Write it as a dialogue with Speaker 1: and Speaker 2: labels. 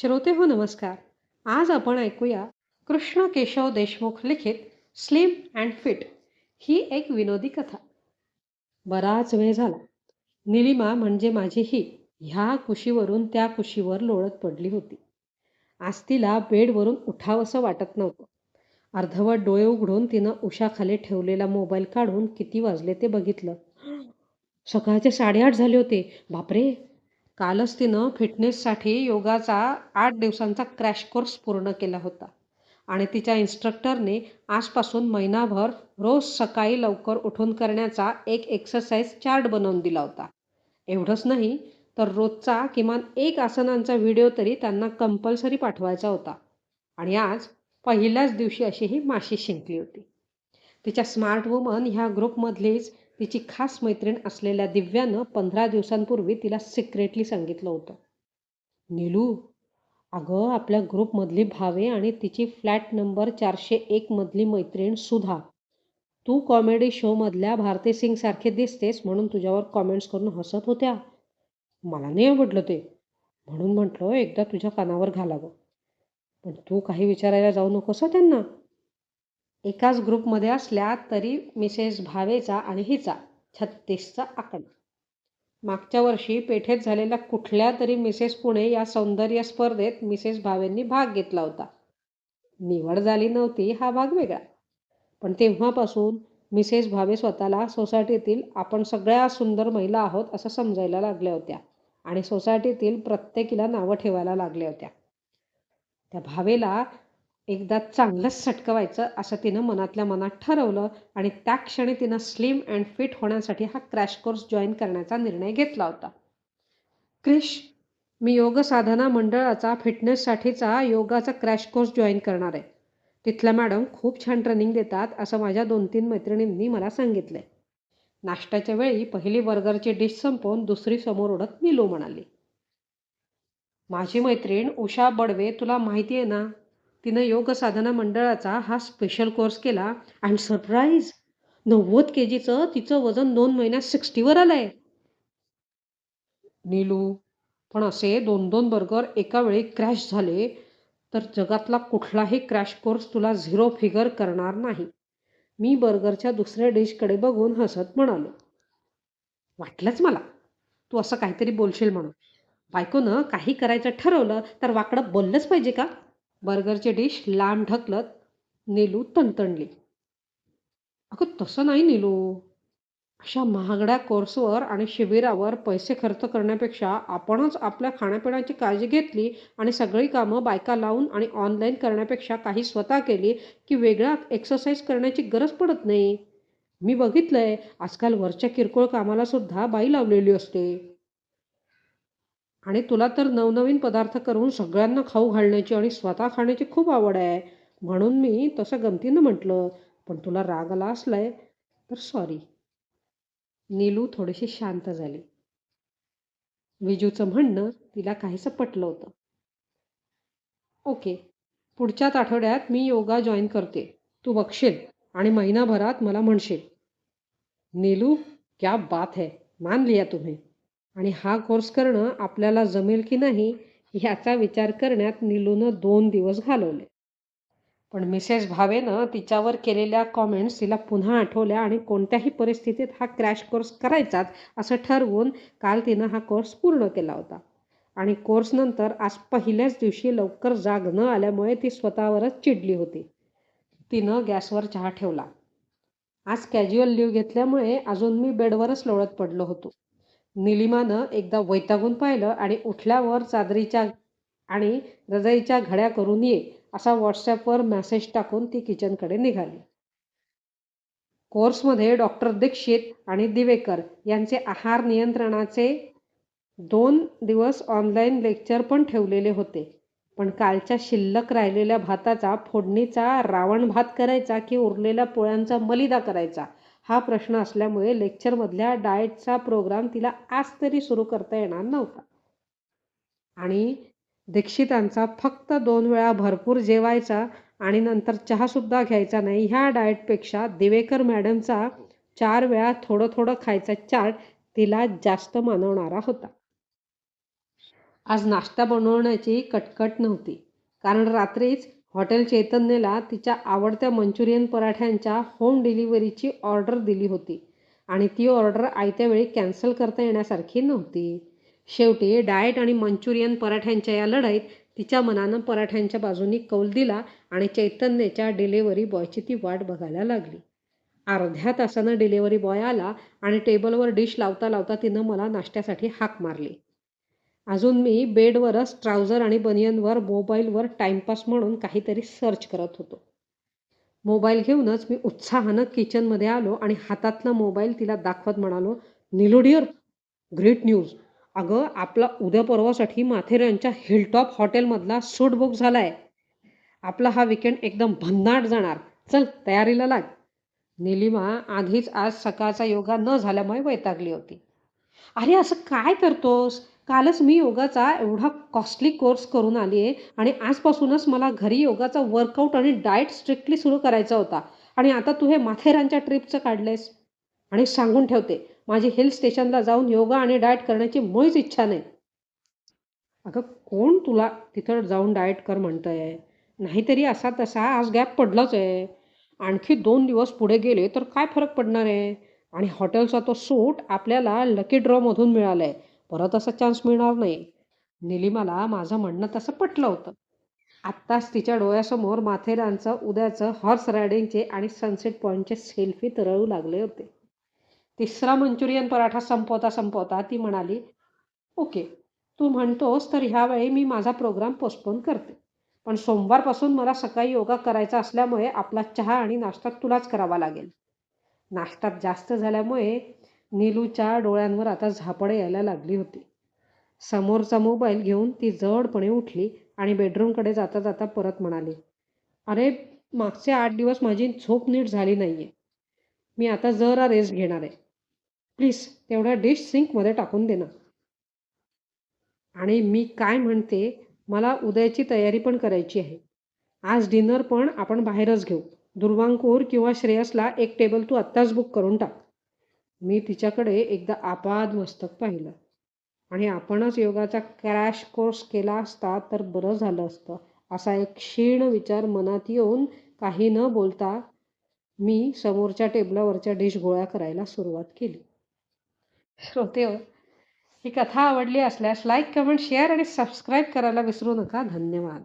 Speaker 1: श्रोते हो नमस्कार. आज आपण ऐकूया कृष्ण केशव देशमुख लिखित स्लिम अँड फिट ही एक विनोदी कथा. बराच वेळ झाला. निलिमा म्हणजे माझी ही ह्या कुशीवरून त्या कुशीवर लोळत पडली होती. आज तिला बेडवरून उठावंसं वाटत नव्हतं. अर्धवट डोळे उघडून तिनं उशाखाली ठेवलेला मोबाईल काढून किती वाजले ते बघितलं. सकाळचे 8:30 झाले होते. बापरे! कालच तिनं फिटनेससाठी योगाचा 8 दिवसांचा क्रॅश कोर्स पूर्ण केला होता आणि तिच्या इन्स्ट्रक्टरने आजपासून महिनाभर रोज सकाळी लवकर उठून करण्याचा एक एक्सरसाइज चार्ट बनवून दिला होता. एवढंच नाही तर रोजचा किमान एक आसनांचा व्हिडिओ तरी त्यांना कंपल्सरी पाठवायचा होता. आणि आज पहिल्याच दिवशी अशी ही माशी शिंकली होती. तिच्या स्मार्ट वुमन ह्या ग्रुपमधलीच तिची खास मैत्रीण असलेल्या दिव्यानं 15 दिवसांपूर्वी तिला सिक्रेटली सांगितलं होतं. नीलू, अगं आपल्या ग्रुपमधली भावे आणि तिची फ्लॅट नंबर 401 मधली मैत्रीण सुधा, तू कॉमेडी शोमधल्या भारती सिंग सारखे दिसतेस म्हणून तुझ्यावर कॉमेंट्स करून हसत होत्या. मला नाही आवडलं ते, म्हणून म्हटलं एकदा तुझ्या कानावर घालावं. पण तू काही विचारायला जाऊ नकोस हं त्यांना. एकाच ग्रुपमध्ये असल्या तरी मिसेस भावेचा आणि हिचा 36चा आकडा. मागच्या वर्षी पेठेत झालेल्या कुठल्या तरी मिसेस पुणे या सौंदर्य स्पर्धेत मिसेस भावेंनी भाग घेतला होता. निवड झाली नव्हती हा भाग वेगळा. पण तेव्हापासून मिसेस भावे स्वतःला सोसायटीतील आपण सगळ्या सुंदर महिला आहोत असं समजायला लागल्या होत्या आणि सोसायटीतील प्रत्येकीला नावं ठेवायला लागल्या होत्या. त्या भावेला एकदा चांगलंच सटकवायचं असं तिनं मनातल्या मनात ठरवलं आणि त्या क्षणी तिनं स्लिम अँड फिट होण्यासाठी हा क्रॅश कोर्स जॉईन करण्याचा निर्णय घेतला होता. क्रिश, मी योग साधना मंडळाचा फिटनेससाठीचा योगाचा क्रॅश कोर्स जॉईन करणार आहे. तिथल्या मॅडम खूप छान ट्रेनिंग देतात असं माझ्या 2-3 मैत्रिणींनी मला सांगितलंय. नाश्त्याच्या वेळी पहिली बर्गरची डिश संपवून दुसरी समोर ओढत नीलू म्हणाली. माझी मैत्रीण उषा बडवे तुला माहिती आहे ना, तिनं योग साधना मंडळाचा हा स्पेशल कोर्स केला आणि सरप्राईज 90 kgचं तिचं वजन 2 महिन्यात 60वर आलंय. नीलू, पण असे 2-2 बर्गर एका वेळी क्रॅश झाले तर जगातला कुठलाही क्रॅश कोर्स तुला झिरो फिगर करणार नाही. मी बर्गरच्या दुसऱ्या डिशकडे बघून हसत म्हणालो. वाटलंच मला तू असं काहीतरी बोलशील म्हणून. बायकोनं काही करायचं ठरवलं तर वाकडं बोललंच पाहिजे का? बर्गरची डिश लांब ढकलत नीलू तणतणली. अगं तसं नाही नीलू. अशा महागड्या कोर्सवर आणि शिबिरावर पैसे खर्च करण्यापेक्षा आपणच आपल्या खाण्यापिण्याची काळजी घेतली आणि सगळी कामं बायका लावून आणि ऑनलाईन करण्यापेक्षा काही स्वतः केली की वेगळा एक्सरसाइज करण्याची गरज पडत नाही. मी बघितलंय आजकाल वरच्या किरकोळ कामाला सुद्धा बाई लावलेली असते. आणि तुला तर नवनवीन पदार्थ करून सगळ्यांना खाऊ घालण्याची आणि स्वतः खाण्याची खूप आवड आहे. म्हणून मी तसं गमतीनं म्हटलं. पण तुला राग आला असलाय तर सॉरी. नीलू थोडीशी शांत झाली. विजूचं म्हणणं तिला काहीसं पटलं होतं. ओके, पुढच्याच आठवड्यात मी योगा जॉईन करते. तू बघशील आणि महिनाभरात मला म्हणशील. नीलू, क्या बात है, मान लिया तुम्ही. आणि हा कोर्स करणं आपल्याला जमेल की नाही ह्याचा विचार करण्यात नीलूनं 2 दिवस घालवले. पण मिसेस भावेनं तिच्यावर केलेल्या कॉमेंट्स तिला पुन्हा आठवल्या आणि कोणत्याही परिस्थितीत हा क्रॅश कोर्स करायचाच असं ठरवून काल तिनं हा कोर्स पूर्ण केला होता. आणि कोर्सनंतर आज पहिल्याच दिवशी लवकर जाग न आल्यामुळे ती स्वतःवरच चिडली होती. तिनं गॅसवर चहा ठेवला. आज कॅज्युअल लिव्ह घेतल्यामुळे अजून मी बेडवरच लोळत पडलो होतो. निलिमानं एकदा वैतागून पाहिलं आणि उठल्यावर चादरीच्या आणि रजाईच्या घड्या करून ये असा व्हॉट्सॲपवर मेसेज टाकून ती किचनकडे निघाली. कोर्समध्ये डॉक्टर दीक्षित आणि दिवेकर यांचे आहार नियंत्रणाचे 2 दिवस ऑनलाईन लेक्चर पण ठेवलेले होते. पण कालच्या शिल्लक राहिलेल्या भाताचा फोडणीचा रावण भात करायचा की उरलेल्या पोळ्यांचा मलिदा करायचा हा प्रश्न असल्यामुळे लेक्चरमधल्या डाएटचा प्रोग्राम तिला आज तरी सुरू करता येणार नव्हता. आणि दीक्षितांचा फक्त 2 वेळा भरपूर जेवायचा आणि नंतर चहासुद्धा घ्यायचा नाही ह्या डाएटपेक्षा दिवेकर मॅडमचा 4 वेळा थोडं थोडं खायचा चार्ट तिला जास्त मानवणारा होता. आज नाश्ता बनवण्याची कटकट नव्हती, कारण रात्रीच हॉटेल चैतन्यला तिच्या आवडत्या मंचुरियन पराठ्यांच्या होम डिलिव्हरीची ऑर्डर दिली होती आणि ती ऑर्डर आयत्या वेळी कॅन्सल करता येण्यासारखी नव्हती. शेवटी डाएट आणि मंचुरियन पराठ्यांच्या या लढाईत तिच्या मनानं पराठ्यांच्या बाजूनी कौल दिला आणि चैतन्यच्या डिलिव्हरी बॉयची ती वाट बघायला लागली. अर्ध्या तासानं डिलिव्हरी बॉय आला आणि टेबलवर डिश लावता लावता तिनं मला नाश्त्यासाठी हाक मारली. अजून मी बेडवरच ट्राउझर आणि बनियनवर मोबाईलवर टाइमपास म्हणून काहीतरी सर्च करत होतो. मोबाईल घेऊनच मी उत्साहानं किचनमध्ये आलो आणि हातातला मोबाईल तिला दाखवत म्हणालो, "निलो डिअर, ग्रेट न्यूज! अगं, आपला उद्या परवासाठी माथेरानच्या हिलटॉप हॉटेलमधला सूट बुक झालाय. आपला हा वीकेंड एकदम भन्नाट जाणार. चल, तयारीला लाग." निलिमा आधीच आज सकाळचा योगा न झाल्यामुळे वैतागली होती. "अरे, असं काय करतोस? कालच मी योगाचा एवढा कॉस्टली कोर्स करून आली आहे आणि आजपासूनच मला घरी योगाचा वर्कआउट आणि डाएट स्ट्रिक्टली सुरू करायचा होता आणि आता तू हे माथेरानच्या ट्रिपचं काढलंयस. आणि सांगून ठेवते, माझी हिल स्टेशनला जाऊन योगा आणि डाएट करण्याची मुळीच इच्छा नाही." "अगं, कोण तुला तिथं जाऊन डाएट कर म्हणतंय? नाहीतरी असा तसा आज गॅप पडलाच आहे. आणखी 2 दिवस पुढे गेले तर काय फरक पडणार आहे? आणि हॉटेलचा तो सूट आपल्याला लकी ड्रॉमधून मिळालाय. परत असा चान्स मिळणार नाही." निलिमाला माझं म्हणणं तसं पटलं होतं. आत्ताच तिच्या डोळ्यासमोर माथेरानचं उद्याचं हॉर्स रायडिंगचे आणि सनसेट पॉईंटचे सेल्फी तरळू लागले होते. तिसरा मंचुरियन पराठा संपवता संपवता ती म्हणाली, "ओके, तू म्हणतोस तर ह्यावेळी मी माझा प्रोग्राम पोस्टपोन करते. पण सोमवारपासून मला सकाळी योगा करायचा असल्यामुळे आपला चहा आणि नाश्ता तुलाच करावा लागेल." नाश्त्यात जास्त झाल्यामुळे नीलूच्या डोळ्यांवर आता झापडं यायला लागली होती. समोरचा मोबाईल घेऊन ती जडपणे उठली आणि बेडरूमकडे जाता जाता परत म्हणाली, "अरे, मागचे 8 दिवस माझी झोप नीट झाली नाहीये. मी आता जरा रेस्ट घेणार आहे. प्लीज तेवढ्या डिश सिंकमध्ये टाकून दे ना. आणि मी काय म्हणते, मला उद्याची तयारी पण करायची आहे. आज डिनर पण आपण बाहेरच घेऊ. दुर्वांकूर किंवा श्रेयसला एक टेबल तू आत्ताच बुक करून टाक." मी तिच्याकडे एकदा आपादमस्तक पाहिलं. "आणि आपणच योगाचा क्रॅश कोर्स केला असता तर बरं झालं असतं." असा एक क्षीण विचार मनात येऊन काही न बोलता मी समोरच्या टेबलावरच्या डिश गोळा करायला सुरुवात केली. श्रोतेहो, ही कथा आवडली असल्यास लाईक, कमेंट, शेअर आणि सबस्क्राईब करायला विसरू नका. धन्यवाद.